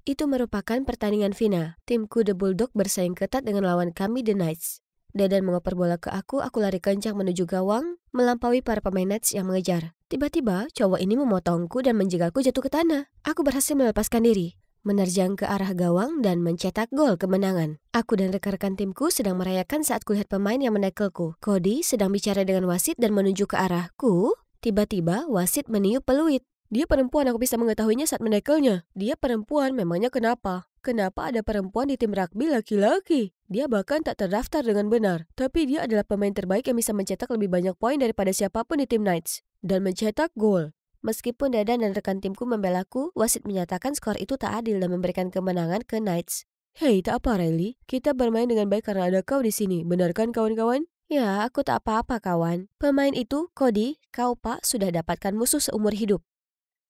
Itu merupakan pertandingan final. Timku The Bulldog bersaing ketat dengan lawan kami The Knights. Dedan mengoper bola ke aku lari kencang menuju gawang, melampaui para pemain Nets yang mengejar. Tiba-tiba, cowok ini memotongku dan menjegalku jatuh ke tanah. Aku berhasil melepaskan diri, menerjang ke arah gawang dan mencetak gol kemenangan. Aku dan rekan-rekan timku sedang merayakan saat kulihat pemain yang menekelku. Cody sedang bicara dengan wasit dan menunjuk ke arahku. Tiba-tiba, wasit meniup peluit. Dia perempuan, aku bisa mengetahuinya saat menekelnya. Dia perempuan, memangnya kenapa? Kenapa ada perempuan di tim rugby laki-laki? Dia bahkan tak terdaftar dengan benar. Tapi dia adalah pemain terbaik yang bisa mencetak lebih banyak poin daripada siapapun di tim Knights. Dan mencetak gol. Meskipun Dadan dan rekan timku membelaku, wasit menyatakan skor itu tak adil dan memberikan kemenangan ke Knights. Hei, tak apa Riley. Kita bermain dengan baik karena ada kau di sini. Benar kan kawan-kawan? Ya, aku tak apa-apa kawan. Pemain itu, Cody, kau pak sudah dapatkan musuh seumur hidup.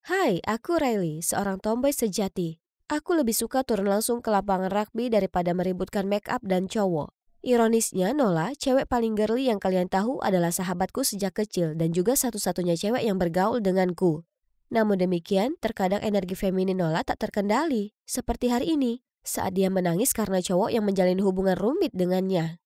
Hai, aku Riley, seorang tomboy sejati. Aku lebih suka turun langsung ke lapangan rugby daripada meributkan make up dan cowok. Ironisnya, Nola, cewek paling girly yang kalian tahu adalah sahabatku sejak kecil dan juga satu-satunya cewek yang bergaul denganku. Namun demikian, terkadang energi feminin Nola tak terkendali, seperti hari ini, saat dia menangis karena cowok yang menjalin hubungan rumit dengannya.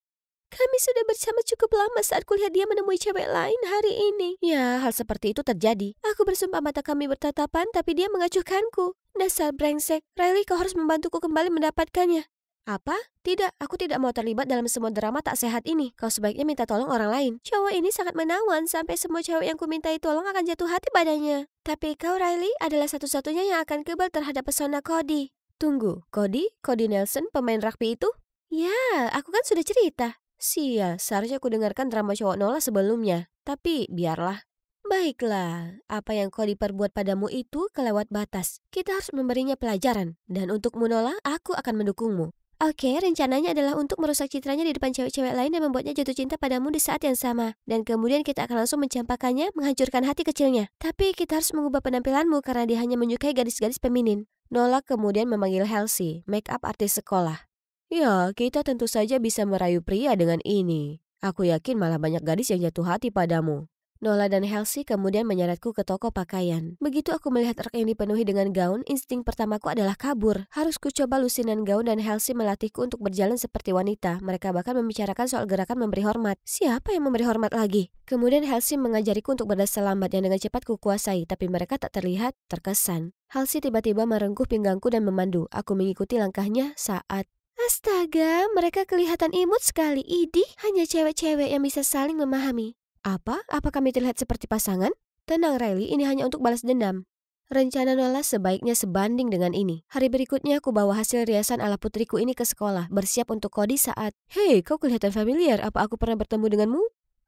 Kami sudah bersama cukup lama saat kulihat dia menemui cewek lain hari ini. Ya, hal seperti itu terjadi. Aku bersumpah mata kami bertatapan, tapi dia mengacuhkanku. Dasar brengsek, Riley kau harus membantuku kembali mendapatkannya. Apa? Tidak, aku tidak mau terlibat dalam semua drama tak sehat ini. Kau sebaiknya minta tolong orang lain. Cowok ini sangat menawan, sampai semua cewek yang kumintai tolong akan jatuh hati padanya. Tapi kau, Riley, adalah satu-satunya yang akan kebal terhadap pesona Cody. Tunggu, Cody? Cody Nelson, pemain rugby itu? Ya, aku kan sudah cerita. Sial, seharusnya aku dengarkan drama cowok Nola sebelumnya. Tapi biarlah. Baiklah, apa yang kau diperbuat padamu itu kelewat batas. Kita harus memberinya pelajaran. Dan untukmu Nola, aku akan mendukungmu. Oke, rencananya adalah untuk merusak citranya di depan cewek-cewek lain dan membuatnya jatuh cinta padamu di saat yang sama. Dan kemudian kita akan langsung mencampakkannya, menghancurkan hati kecilnya. Tapi kita harus mengubah penampilanmu karena dia hanya menyukai gadis-gadis feminin. Nola kemudian memanggil Halsey, make up artis sekolah. Ya, kita tentu saja bisa merayu pria dengan ini. Aku yakin malah banyak gadis yang jatuh hati padamu. Nola dan Halsey kemudian menyeretku ke toko pakaian. Begitu aku melihat rak yang dipenuhi dengan gaun, insting pertamaku adalah kabur. Harus ku coba lusinan gaun dan Halsey melatihku untuk berjalan seperti wanita. Mereka bahkan membicarakan soal gerakan memberi hormat. Siapa yang memberi hormat lagi? Kemudian Halsey mengajariku untuk berdasar lambat yang dengan cepat ku kuasai, tapi mereka tak terlihat terkesan. Halsey tiba-tiba merengkuh pinggangku dan memandu. Aku mengikuti langkahnya saat astaga, mereka kelihatan imut sekali. Idih, hanya cewek-cewek yang bisa saling memahami. Apa? Apa kami terlihat seperti pasangan? Tenang Riley, ini hanya untuk balas dendam. Rencana Nola sebaiknya sebanding dengan ini. Hari berikutnya aku bawa hasil riasan ala putriku ini ke sekolah, bersiap untuk Cody saat, hei, kau kelihatan familiar, apa aku pernah bertemu denganmu?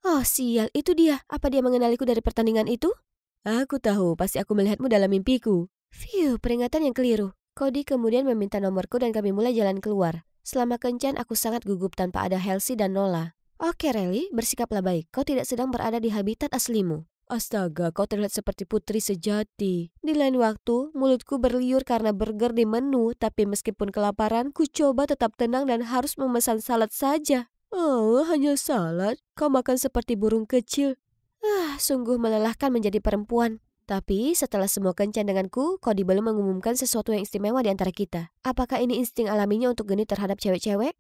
Oh sial, itu dia. Apa dia mengenaliku dari pertandingan itu? Aku tahu, pasti aku melihatmu dalam mimpiku. Phew, peringatan yang keliru. Cody kemudian meminta nomorku dan kami mulai jalan keluar. Selama kencan aku sangat gugup tanpa ada Halsey dan Nola. Oke Riley, bersikaplah baik. Kau tidak sedang berada di habitat aslimu. Astaga, kau terlihat seperti putri sejati. Di lain waktu, mulutku berliur karena burger di menu, tapi meskipun kelaparan, ku coba tetap tenang dan harus memesan salad saja. Oh, hanya salad? Kau makan seperti burung kecil. Sungguh melelahkan menjadi perempuan. Tapi setelah semua kencan denganku, Cody belum mengumumkan sesuatu yang istimewa di antara kita. Apakah ini insting alaminya untuk genit terhadap cewek-cewek?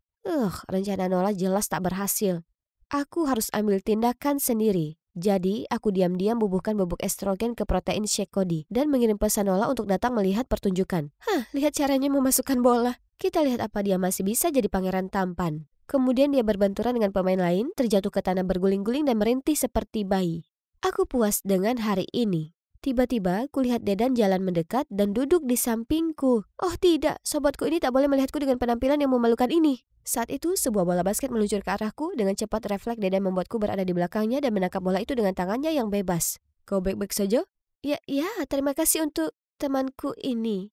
Rencana Nola jelas tak berhasil. Aku harus ambil tindakan sendiri. Jadi, aku diam-diam bubuhkan bubuk estrogen ke protein shake Cody dan mengirim pesan Nola untuk datang melihat pertunjukan. Lihat caranya memasukkan bola. Kita lihat apa dia masih bisa jadi pangeran tampan. Kemudian dia berbenturan dengan pemain lain, terjatuh ke tanah berguling-guling dan merintih seperti bayi. Aku puas dengan hari ini. Tiba-tiba, kulihat Dedan jalan mendekat dan duduk di sampingku. Oh tidak, sobatku ini tak boleh melihatku dengan penampilan yang memalukan ini. Saat itu, sebuah bola basket meluncur ke arahku. Dengan cepat refleks Dedan membuatku berada di belakangnya dan menangkap bola itu dengan tangannya yang bebas. Kau baik-baik saja? Ya, terima kasih untuk temanku ini.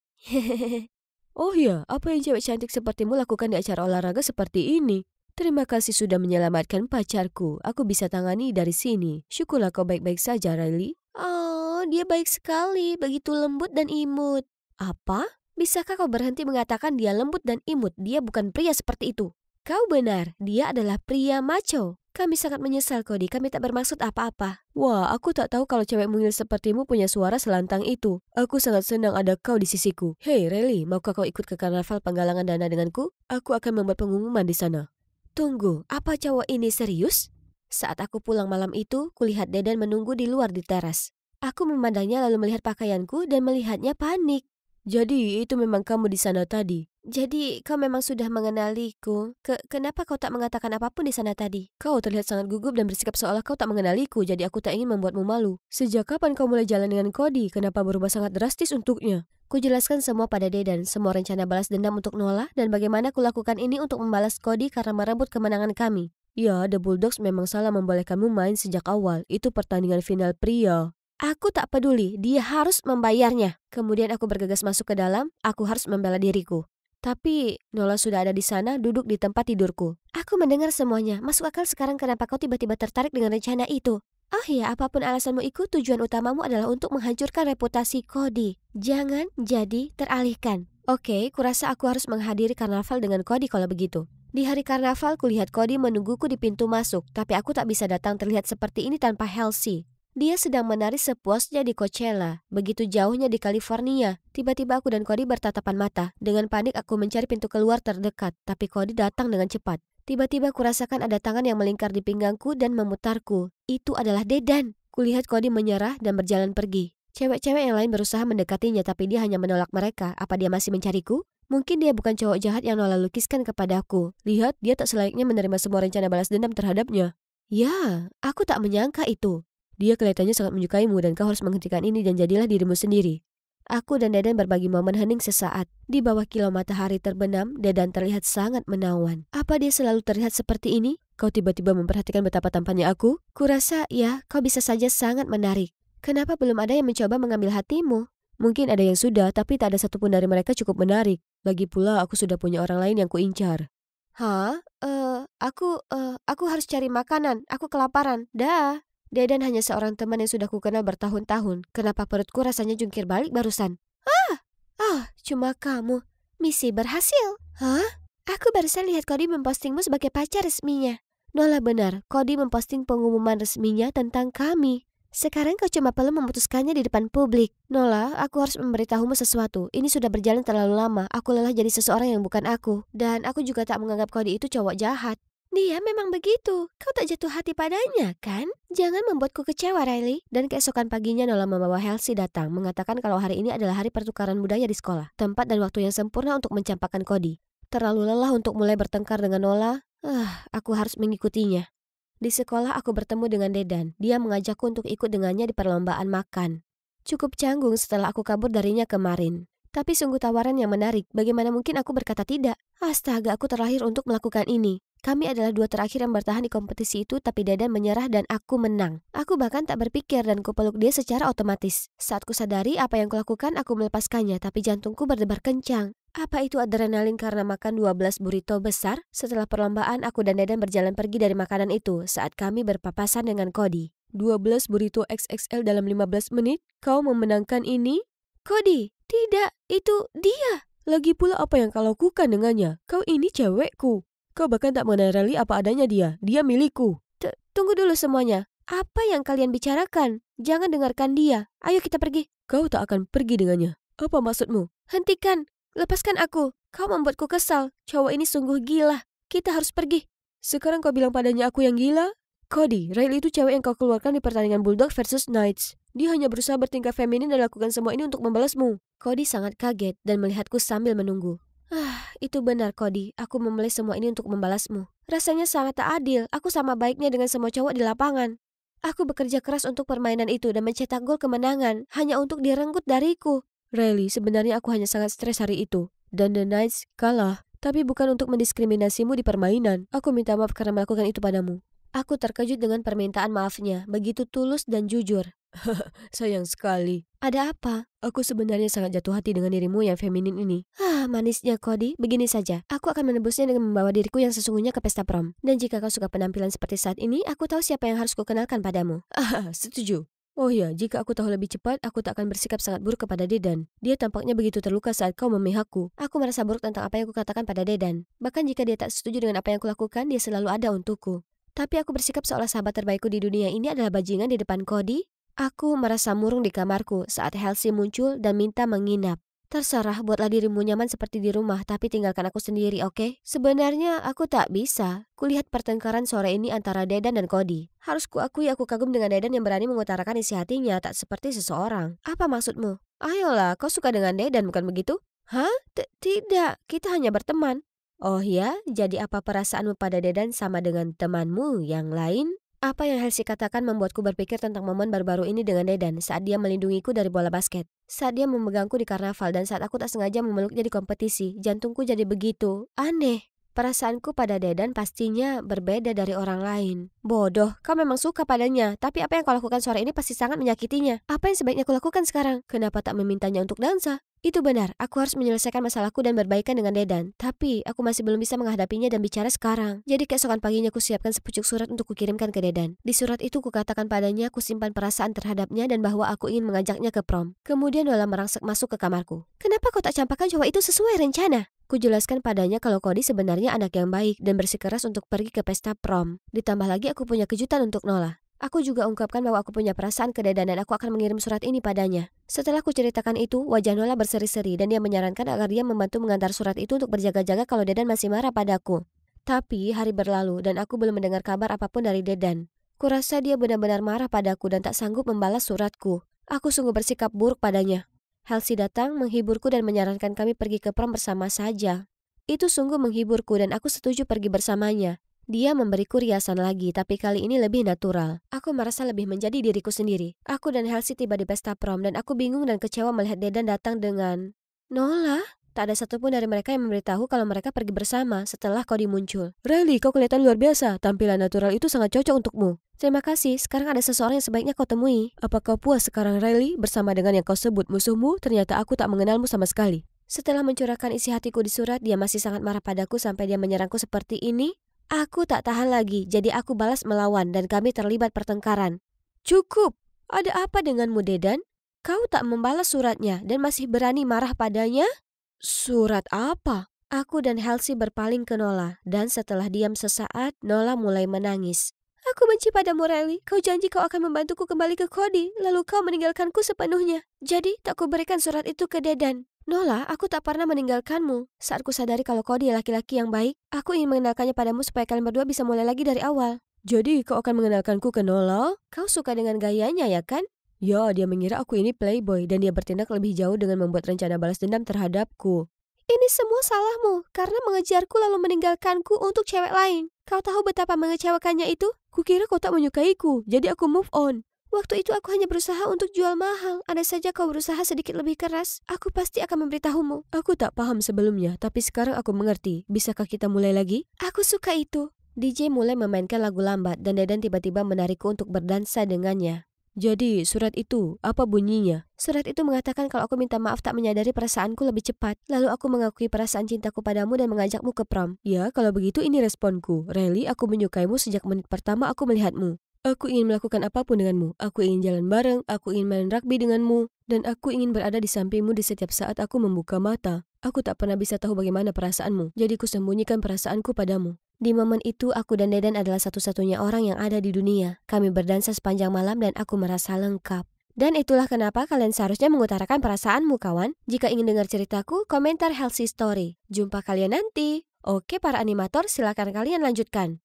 Oh ya, apa yang cewek cantik sepertimu lakukan di acara olahraga seperti ini? Terima kasih sudah menyelamatkan pacarku. Aku bisa tangani dari sini. Syukurlah kau baik-baik saja, Riley. Oh, dia baik sekali. Begitu lembut dan imut. Apa? Bisakah kau berhenti mengatakan dia lembut dan imut? Dia bukan pria seperti itu. Kau benar, dia adalah pria macho. Kami sangat menyesal, Cody. Kami tak bermaksud apa-apa. Wah, aku tak tahu kalau cewek mungil sepertimu punya suara selantang itu. Aku sangat senang ada kau di sisiku. Hei, Riley, maukah kau ikut ke karnaval penggalangan dana denganku? Aku akan membuat pengumuman di sana. Tunggu, apa cowok ini serius? Saat aku pulang malam itu, kulihat Dedan menunggu di luar di teras. Aku memandangnya lalu melihat pakaianku dan melihatnya panik. Jadi, itu memang kamu di sana tadi? Jadi, kau memang sudah mengenaliku. Kenapa kau tak mengatakan apapun di sana tadi? Kau terlihat sangat gugup dan bersikap seolah kau tak mengenaliku, jadi aku tak ingin membuatmu malu. Sejak kapan kau mulai jalan dengan Cody? Kenapa berubah sangat drastis untuknya? Kujelaskan semua pada Dedan, semua rencana balas dendam untuk Nola, dan bagaimana kulakukan ini untuk membalas Cody karena merebut kemenangan kami. Ya, The Bulldogs memang salah membolehkanmu main sejak awal. Itu pertandingan final pria. Aku tak peduli, dia harus membayarnya. Kemudian aku bergegas masuk ke dalam, aku harus membela diriku. Tapi Nola sudah ada di sana, duduk di tempat tidurku. Aku mendengar semuanya, masuk akal sekarang kenapa kau tiba-tiba tertarik dengan rencana itu. Oh iya, apapun alasanmu itu, tujuan utamamu adalah untuk menghancurkan reputasi Cody. Jangan jadi teralihkan. Oke, kurasa aku harus menghadiri karnaval dengan Cody kalau begitu. Di hari karnaval, kulihat Cody menungguku di pintu masuk, tapi aku tak bisa datang terlihat seperti ini tanpa Halsey. Dia sedang menari sepuasnya di Coachella, begitu jauhnya di California. Tiba-tiba aku dan Cody bertatapan mata. Dengan panik aku mencari pintu keluar terdekat, tapi Cody datang dengan cepat. Tiba-tiba kurasakan ada tangan yang melingkar di pinggangku dan memutarku. Itu adalah Dedan. Kulihat Cody menyerah dan berjalan pergi. Cewek-cewek yang lain berusaha mendekatinya, tapi dia hanya menolak mereka. Apa dia masih mencariku? Mungkin dia bukan cowok jahat yang Nola lukiskan kepadaku. Lihat, dia tak selayaknya menerima semua rencana balas dendam terhadapnya. Ya, aku tak menyangka itu. Dia kelihatannya sangat menyukaimu dan kau harus menghentikan ini dan jadilah dirimu sendiri. Aku dan Dedan berbagi momen hening sesaat. Di bawah kilau matahari terbenam, Dedan terlihat sangat menawan. Apa dia selalu terlihat seperti ini? Kau tiba-tiba memperhatikan betapa tampannya aku? Kurasa, ya, kau bisa saja sangat menarik. Kenapa belum ada yang mencoba mengambil hatimu? Mungkin ada yang sudah, tapi tak ada satupun dari mereka cukup menarik. Lagi pula, aku sudah punya orang lain yang kuincar. Hah? Aku harus cari makanan. Aku kelaparan. Dah. Dedan hanya seorang teman yang sudah kukenal bertahun-tahun. Kenapa perutku rasanya jungkir balik barusan? Cuma kamu. Misi berhasil. Hah? Aku barusan lihat Cody mempostingmu sebagai pacar resminya. Nola benar, Cody memposting pengumuman resminya tentang kami. Sekarang kau cuma perlu memutuskannya di depan publik. Nola, aku harus memberitahumu sesuatu. Ini sudah berjalan terlalu lama. Aku lelah jadi seseorang yang bukan aku. Dan aku juga tak menganggap Cody itu cowok jahat. Dia memang begitu. Kau tak jatuh hati padanya, kan? Jangan membuatku kecewa, Riley. Dan keesokan paginya Nola membawa Halsey datang, mengatakan kalau hari ini adalah hari pertukaran budaya di sekolah. Tempat dan waktu yang sempurna untuk mencampakkan Cody. Terlalu lelah untuk mulai bertengkar dengan Nola. Aku harus mengikutinya. Di sekolah aku bertemu dengan Dedan. Dia mengajakku untuk ikut dengannya di perlombaan makan. Cukup canggung setelah aku kabur darinya kemarin. Tapi sungguh tawaran yang menarik. Bagaimana mungkin aku berkata tidak? Astaga, aku terlahir untuk melakukan ini. Kami adalah dua terakhir yang bertahan di kompetisi itu, tapi Dedan menyerah dan aku menang. Aku bahkan tak berpikir dan kupeluk dia secara otomatis. Saat kusadari apa yang kulakukan, aku melepaskannya, tapi jantungku berdebar kencang. Apa itu adrenalin karena makan 12 burrito besar? Setelah perlombaan, aku dan Dedan berjalan pergi dari makanan itu saat kami berpapasan dengan Cody. 12 burrito XXL dalam 15 menit? Kau memenangkan ini? Cody, tidak, itu dia. Lagi pula apa yang kau lakukan dengannya? Kau ini cewekku. Kau bahkan tak mengenai Riley apa adanya dia. Dia milikku. Tunggu dulu semuanya. Apa yang kalian bicarakan? Jangan dengarkan dia. Ayo kita pergi. Kau tak akan pergi dengannya. Apa maksudmu? Hentikan. Lepaskan aku. Kau membuatku kesal. Cowok ini sungguh gila. Kita harus pergi. Sekarang kau bilang padanya aku yang gila? Cody, Riley itu cewek yang kau keluarkan di pertandingan Bulldog versus Knights. Dia hanya berusaha bertingkah feminin dan lakukan semua ini untuk membalasmu. Cody sangat kaget dan melihatku sambil menunggu. Itu benar, Cody. Aku memilih semua ini untuk membalasmu. Rasanya sangat tak adil. Aku sama baiknya dengan semua cowok di lapangan. Aku bekerja keras untuk permainan itu dan mencetak gol kemenangan hanya untuk direnggut dariku. Riley, sebenarnya aku hanya sangat stres hari itu. Dan The Knights kalah. Tapi bukan untuk mendiskriminasimu di permainan. Aku minta maaf karena melakukan itu padamu. Aku terkejut dengan permintaan maafnya, begitu tulus dan jujur. Sayang sekali. Ada apa? Aku sebenarnya sangat jatuh hati dengan dirimu yang feminin ini. Manisnya Cody. Begini saja, aku akan menebusnya dengan membawa diriku yang sesungguhnya ke pesta prom. Dan jika kau suka penampilan seperti saat ini, aku tahu siapa yang harus kukenalkan padamu. Setuju. Oh ya, jika aku tahu lebih cepat, aku tak akan bersikap sangat buruk kepada Dedan. Dia tampaknya begitu terluka saat kau memihakku. Aku merasa buruk tentang apa yang aku katakan pada Dedan. Bahkan jika dia tak setuju dengan apa yang aku lakukan, dia selalu ada untukku. Tapi aku bersikap seolah sahabat terbaikku di dunia ini adalah bajingan di depan Cody. Aku merasa murung di kamarku saat Halsey muncul dan minta menginap. Terserah, buatlah dirimu nyaman seperti di rumah, tapi tinggalkan aku sendiri, oke? Sebenarnya aku tak bisa. Kulihat pertengkaran sore ini antara Dedan dan Cody. Harus kuakui aku kagum dengan Dedan yang berani mengutarakan isi hatinya, tak seperti seseorang. Apa maksudmu? Ayolah, kau suka dengan Dedan, bukan begitu? Hah? Tidak, kita hanya berteman. Oh ya, jadi apa perasaanmu pada Dedan sama dengan temanmu yang lain? Apa yang Halsey katakan membuatku berpikir tentang momen baru-baru ini dengan Dedan saat dia melindungiku dari bola basket. Saat dia memegangku di karnaval dan saat aku tak sengaja memeluknya di kompetisi, jantungku jadi begitu aneh. Perasaanku pada Dedan pastinya berbeda dari orang lain. Bodoh, kau memang suka padanya, tapi apa yang kau lakukan sore ini pasti sangat menyakitinya. Apa yang sebaiknya aku lakukan sekarang? Kenapa tak memintanya untuk dansa? Itu benar, aku harus menyelesaikan masalahku dan berbaikan dengan Dedan. Tapi aku masih belum bisa menghadapinya dan bicara sekarang. Jadi keesokan paginya aku siapkan sepucuk surat untuk kukirimkan ke Dedan. Di surat itu kukatakan padanya aku simpan perasaan terhadapnya dan bahwa aku ingin mengajaknya ke prom. Kemudian Nola merangsek masuk ke kamarku. Kenapa kau tak campakkan cowok itu sesuai rencana? Kujelaskan padanya kalau Cody sebenarnya anak yang baik dan bersikeras untuk pergi ke pesta prom. Ditambah lagi aku punya kejutan untuk Nola. Aku juga ungkapkan bahwa aku punya perasaan ke Dedan dan aku akan mengirim surat ini padanya. Setelah ku ceritakan itu, wajah Nola berseri-seri dan dia menyarankan agar dia membantu mengantar surat itu untuk berjaga-jaga kalau Dedan masih marah padaku. Tapi hari berlalu dan aku belum mendengar kabar apapun dari Dedan. Kurasa dia benar-benar marah padaku dan tak sanggup membalas suratku. Aku sungguh bersikap buruk padanya. Halsey datang menghiburku dan menyarankan kami pergi ke prom bersama saja. Itu sungguh menghiburku dan aku setuju pergi bersamanya. Dia memberiku riasan lagi, tapi kali ini lebih natural. Aku merasa lebih menjadi diriku sendiri. Aku dan Halsey tiba di pesta prom dan aku bingung dan kecewa melihat Dedan datang dengan Nola. Tak ada satupun dari mereka yang memberitahu kalau mereka pergi bersama setelah Cody muncul. Riley, kau kelihatan luar biasa. Tampilan natural itu sangat cocok untukmu. Terima kasih, sekarang ada seseorang yang sebaiknya kau temui. Apa kau puas sekarang, Riley? Bersama dengan yang kau sebut musuhmu, ternyata aku tak mengenalmu sama sekali. Setelah mencurahkan isi hatiku di surat, dia masih sangat marah padaku sampai dia menyerangku seperti ini. Aku tak tahan lagi, jadi aku balas melawan dan kami terlibat pertengkaran. Cukup! Ada apa denganmu, Dedan? Kau tak membalas suratnya dan masih berani marah padanya? Surat apa? Aku dan Halsey berpaling ke Nola dan setelah diam sesaat, Nola mulai menangis. Aku benci padamu, Riley. Kau janji kau akan membantuku kembali ke Cody, lalu kau meninggalkanku sepenuhnya. Jadi, tak kuberikan surat itu ke Dedan. Nola, aku tak pernah meninggalkanmu. Saat ku sadari kalau Cody laki-laki yang baik, aku ingin mengenalkannya padamu supaya kalian berdua bisa mulai lagi dari awal. Jadi, kau akan mengenalkanku ke Nola? Kau suka dengan gayanya, ya kan? Ya, dia mengira aku ini playboy dan dia bertindak lebih jauh dengan membuat rencana balas dendam terhadapku. Ini semua salahmu, karena mengejarku lalu meninggalkanku untuk cewek lain. Kau tahu betapa mengecewakannya itu? Kukira kau tak menyukaiku, jadi aku move on. Waktu itu aku hanya berusaha untuk jual mahal. Andai saja kau berusaha sedikit lebih keras, aku pasti akan memberitahumu. Aku tak paham sebelumnya, tapi sekarang aku mengerti. Bisakah kita mulai lagi? Aku suka itu. DJ mulai memainkan lagu lambat dan Dedan tiba-tiba menarikku untuk berdansa dengannya. Jadi, surat itu, apa bunyinya? Surat itu mengatakan kalau aku minta maaf tak menyadari perasaanku lebih cepat. Lalu aku mengakui perasaan cintaku padamu dan mengajakmu ke prom. Ya, kalau begitu ini responku. Riley, aku menyukaimu sejak menit pertama aku melihatmu. Aku ingin melakukan apapun denganmu. Aku ingin jalan bareng, aku ingin main rugby denganmu, dan aku ingin berada di sampingmu di setiap saat aku membuka mata. Aku tak pernah bisa tahu bagaimana perasaanmu, jadi kusembunyikan perasaanku padamu. Di momen itu, aku dan Dedan adalah satu-satunya orang yang ada di dunia. Kami berdansa sepanjang malam dan aku merasa lengkap. Dan itulah kenapa kalian seharusnya mengutarakan perasaanmu, kawan. Jika ingin dengar ceritaku, komentar Halsey Story. Jumpa kalian nanti. Oke, para animator, silakan kalian lanjutkan.